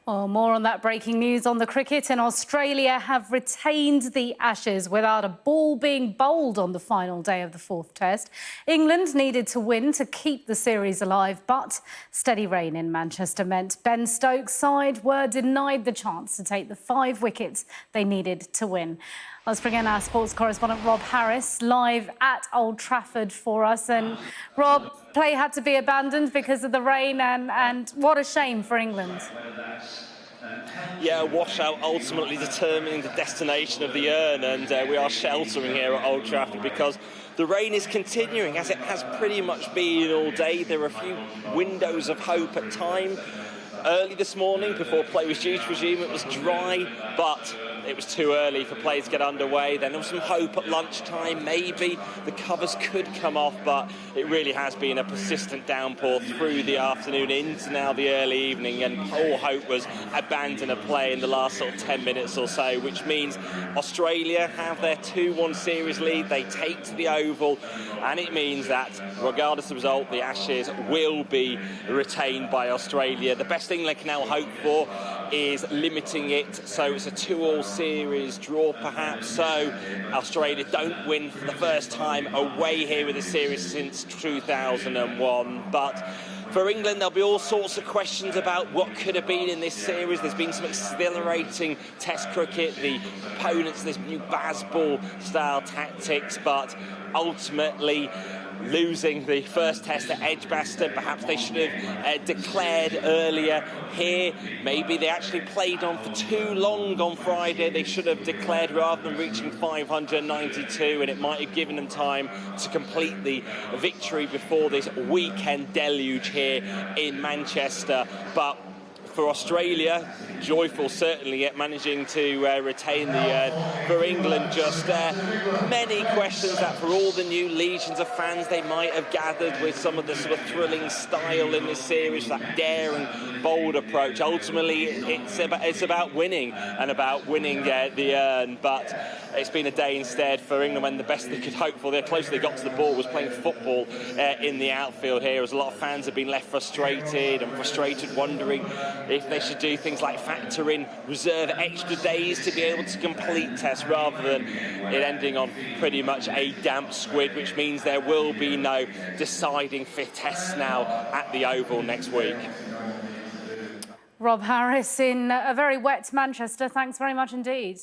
Well, more on that breaking news on the cricket. And Australia have retained the Ashes without a ball being bowled on the final day of the fourth test. England needed to win to keep the series alive, but steady rain in Manchester meant Ben Stokes' side were denied the chance to take the 5 wickets they needed to win. Let's bring in our sports correspondent Rob Harris live at Old Trafford for us. And Rob, play had to be abandoned because of the rain, and what a shame for England. Yeah, a washout ultimately determining the destination of the urn, and we are sheltering here at Old Trafford because the rain is continuing, as it has pretty much been all day. There are a few windows of hope at time. Early this morning, before play was due to resume, it was dry, but it was too early for play to get underway. Then there was some hope at lunchtime, maybe the covers could come off, but it really has been a persistent downpour through the afternoon into now the early evening, and all hope was abandoned of play in the last sort of 10 minutes or so, which means Australia have their 2-1 series lead. They take to the Oval, and it means that regardless of the result, the Ashes will be retained by Australia. The best thing they can now hope for is limiting it, so it's a 2-all series draw perhaps, so Australia don't win for the first time away here with the series since 2001. But for England, there'll be all sorts of questions about what could have been in this series. There's been some exhilarating Test cricket, the opponents, this new Bazball style tactics, but ultimately losing the first test at Edgbaston. Perhaps they should have declared earlier here. Maybe they actually played on for too long on Friday. They should have declared rather than reaching 592, and it might have given them time to complete the victory before this weekend deluge here in Manchester. But for Australia, joyful certainly at managing to retain the for England, just many questions that for all the new legions of fans they might have gathered with some of the sort of thrilling style in this series, that daring, bold approach. Ultimately, it's about winning and about winning the urn, but it's been a day instead for England when the best they could hope for, the closer they got to the ball, was playing football in the outfield here, as a lot of fans have been left frustrated, wondering if they should do things like factor in reserve extra days to be able to complete tests rather than it ending on pretty much a damp squid, which means there will be no deciding 5th tests now at the Oval next week. Rob Harris in a very wet Manchester. Thanks very much indeed.